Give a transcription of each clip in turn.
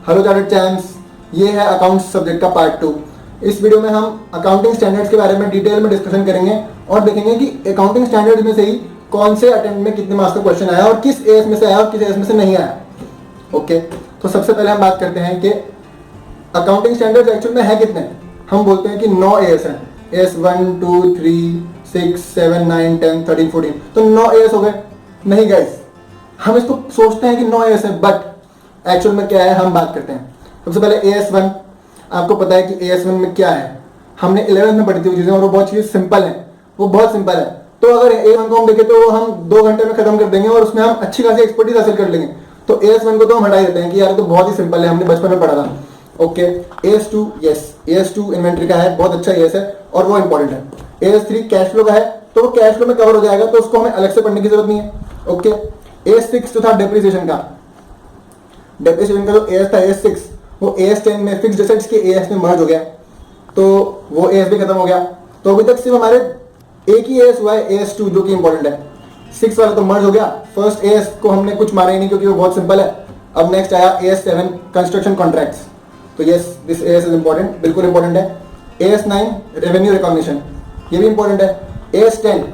Hello chartered champs, ये है accounts subject का पार्ट 2। इस वीडियो में हम अकाउंटिंग स्टैंडर्ड्स के बारे में डिटेल में डिस्कशन करेंगे और देखेंगे कि अकाउंटिंग स्टैंडर्ड्स में से ही कौन से अटेम्प्ट में कितने मार्क्स का क्वेश्चन आया और किस एएस में से आया और किस एएस में से नहीं आया। ओके, तो सबसे पहले हम बात करते हैं कि अकाउंटिंग स्टैंडर्ड्स एक्चुअल में है कितने। हम बोलते हैं कि 9 एएस हैं, एएस 1 2 3 6 7 9 10 13 14, तो 9 एएस हो गए। नहीं गाइस, हम इसको सोचते हैं कि 9 एएस है, बट एक्चुअल में क्या है हम बात करते हैं। सबसे पहले AS1, आपको पता है कि AS1 में क्या है, हमने 11th में पढ़ी थी वो चीज़ें और वो बहुत चीज़ें सिंपल है, वो बहुत सिंपल है। तो अगर AS1 को हम देखें तो हम 2 घंटे में खत्म कर देंगे और उसमें हम अच्छी खासी एक्सपर्टीज हासिल कर लेंगे। तो AS1 को तो हम हटा देते हैं कि यार तो बहुत ही सिंपल है, हमने बचपन में पढ़ा था। Okay, AS2, yes AS2 inventory का है, बहुत अच्छा AS है और वो इंपॉर्टेंट है। AS3 कैश फ्लो का है, तो वो कैश फ्लो में कवर हो जाएगा, तो उसको हमें अलग से पढ़ने की जरूरत नहीं है। ओके, AS6 जो था डेप्रिसिएशन का जो AS था AS6, वो AS10 में फिक्स्ड एसेट्स के AS में मर्ज हो गया, तो वो AS भी खत्म हो गया। तो अभी तक सिर्फ हमारे एक ही AS हुआ है, AS2, जो कि इंपॉर्टेंट है। 6 वाला तो मर्ज हो गया, फर्स्ट AS को हमने कुछ मारा ही नहीं क्योंकि वो बहुत सिंपल है। अब नेक्स्ट आया AS7 कंस्ट्रक्शन कॉन्ट्रैक्ट्स, तो yes this AS is important, बिल्कुल इंपॉर्टेंट है। AS9 रेवेन्यू रिकॉग्निशन, ये भी इंपॉर्टेंट है। AS10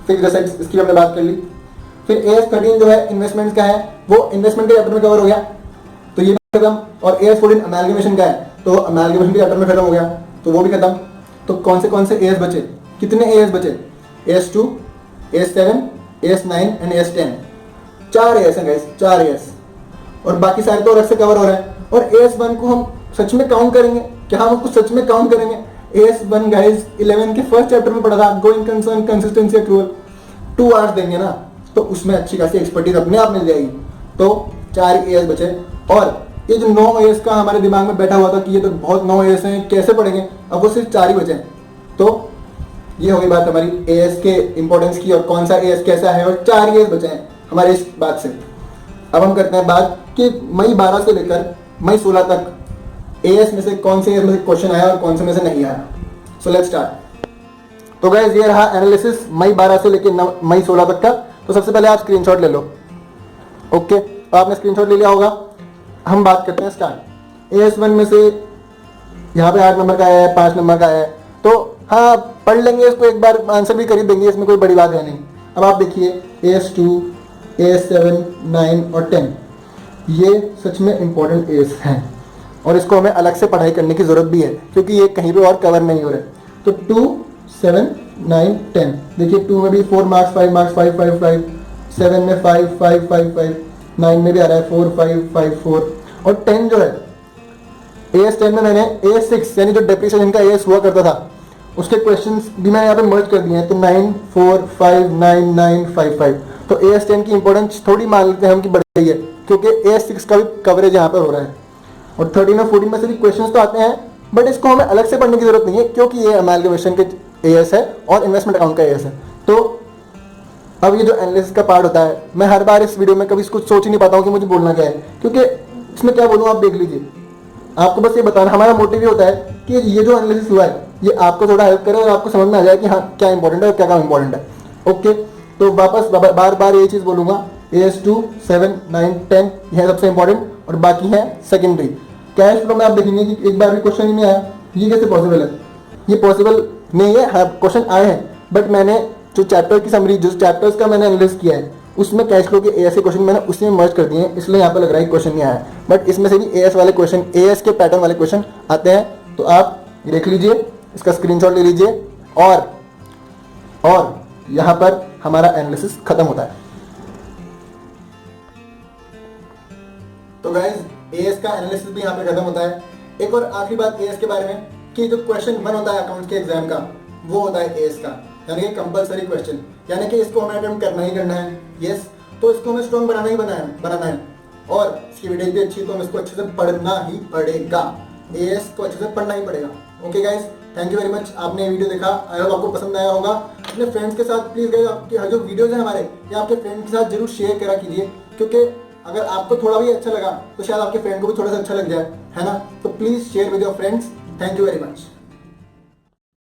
फिक्स्ड एसेट्स, इसकी हमने बात कर ली। फिर AS13 जो है इन्वेस्टमेंट्स का है, वो इन्वेस्टमेंट के चैप्टर में कवर हो गया, तो ये भी खत्म। और AS14 अमेलगमेशन का है, तो अमेलगमेशन के चैप्टर में खत्म हो गया, तो वो भी खत्म। तो कौन से AS बचे, कितने AS बचे? AS2, AS7, AS9 and AS10, 4 AS हैं गाइस, 4 AS, और बाकी सारे तो अलग से कवर हो रहे हैं। और AS1 को हम सच में काउंट करेंगे क्या? हम उसको सच में काउंट करेंगे? AS1 गाइस 11 के फर्स्ट चैप्टर में पढ़ा था, going concern, consistency, accrual. 2 hours देंगे ना, तो उसमें अच्छी खासी एक्सपर्टीज अपने आप मिल जाएगी। तो 4 AS बचे, और ये जो 9 AS का हमारे दिमाग में बैठा हुआ था कि ये तो बहुत 9 AS हैं, कैसे पढ़ेंगे, अब वो सिर्फ 4 ही बचे हैं। तो ये हो गई बात हमारी AS के इंपॉर्टेंस की और कौन सा AS कैसा है, और 4 AS बचे हैं हमारे इस बात से। अब हम करते हैं बात कि मई 12 से लेकर मई 16 तक AS में से कौन से AS में से क्वेश्चन आया और कौन से में से नहीं आया। So let's start. तो गाइस ये रहा एनालिसिस मई 12 से लेकर मई 16 तक का। तो सबसे पहले आप स्क्रीनशॉट ले लो। ओके, तो आपने स्क्रीनशॉट ले लिया होगा। हम बात करते हैं स्टार्ट। AS1 में से यहाँ पे 8 नंबर का है, 5 नंबर का है, तो हाँ पढ़ लेंगे इसको, एक बार आंसर भी कर ही देंगे, इसमें कोई बड़ी बात है नहीं। अब आप देखिए AS2, AS7, 9 और 10, ये सच में इंपॉर्टेंट AS हैं और इसको हमें अलग से पढ़ाई करने की जरूरत भी है क्योंकि ये कहीं पे और कवर नहीं हो रहे। तो 2, 7, 9, 10, देखिए 2 में भी 4 मार्क्स, 5 मार्क्स, 5 5 5, 7 में 5 5 5 5, 9 में भी आ रहा है 4 5 5 4, और 10 जो है AS10 में मैंने AS6 यानी जो डेप्रिसिएशन का AS हुआ करता था उसके क्वेश्चंस भी मैंने यहाँ पे मर्ज कर दिए हैं। तो 9 4 5 9 9 5 5, तो AS10 की इंपॉर्टेंस थोड़ी मान लेते हैं हम कि बढ़ गई है क्योंकि AS6 का भी कवरेज यहाँ पर हो रहा है। और 13 और 14 में से भी क्वेश्चंस तो आते हैं, बट इसको हमें अलग से पढ़ने की जरूरत नहीं है क्योंकि ये अमेलगमेशन के AS है और इन्वेस्टमेंट अकाउंट का AS है। तो अब ये जो एनालिसिस का पार्ट होता है, मैं हर बार इस वीडियो में कभी कुछ सोच ही नहीं पाता हूँ कि मुझे बोलना क्या है, क्योंकि इसमें क्या बोलूँ आप देख लीजिए। आपको बस ये बताना, हमारा मोटिव ये होता है कि ये जो एनालिसिस हुआ है ये आपको थोड़ा हेल्प करे और आपको समझ में आ जाए कि हाँ क्या इंपॉर्टेंट है और क्या काम इंपॉर्टेंट है। ओके, तो वापस बार बार यही चीज़ बोलूँगा, AS2, 7, 9, 10 यह सबसे इंपॉर्टेंट और बाकी है सेकेंडरी। कैश फ्लो में आप देखेंगे कि एक बार भी क्वेश्चन ही नहीं आया, ये कैसे पॉसिबल है? ये पॉसिबल नहीं है, हाँ क्वेश्चन आए हैं, बट मैंने जो चैप्टर की समरी, जो चैप्टर्स का मैंने एनालिसिस किया है उसमें कैश फ्लो के AS के क्वेश्चन मैंने उसी में मर्ज कर दिए हैं, इसलिए यहाँ पर लग रहा है क्वेश्चन नहीं आया। बट इसमें से भी AS वाले क्वेश्चन, AS के पैटर्न वाले क्वेश्चन आते हैं, तो आप देख लीजिए, इसका स्क्रीनशॉट ले लीजिए, और यहाँ पर हमारा एनालिसिस खत्म होता है। तो गाइस AS का एनालिसिस भी यहाँ पे खत्म होता है। एक और आखिरी बात AS के बारे में कि जो क्वेश्चन 1 होता है अकाउंट्स के एग्जाम का, वो होता है AS का, यानी कि कंपलसरी क्वेश्चन, यानी कि इसको हमें अटेम्प्ट करना ही करना है। यस, तो इसको हमें स्ट्रॉन्ग बनाना है और इसकी वीडियो भी अच्छी, तो हम इसको अच्छे से पढ़ना ही पड़ेगा, AS को अच्छे से पढ़ना ही पड़ेगा। Okay guys, thank you very much, आपने ये वीडियो देखा, आई होप आपको पसंद आया होगा। अपने फ्रेंड्स के साथ प्लीज गाइस, आपके जो वीडियोज हैं हमारे, या आपके फ्रेंड के साथ जरूर शेयर करा कीजिए, क्योंकि अगर आपको थोड़ा भी अच्छा लगा तो शायद आपके फ्रेंड को भी थोड़ा सा अच्छा लग जाए, है ना? तो please share with your friends. Thank you very much.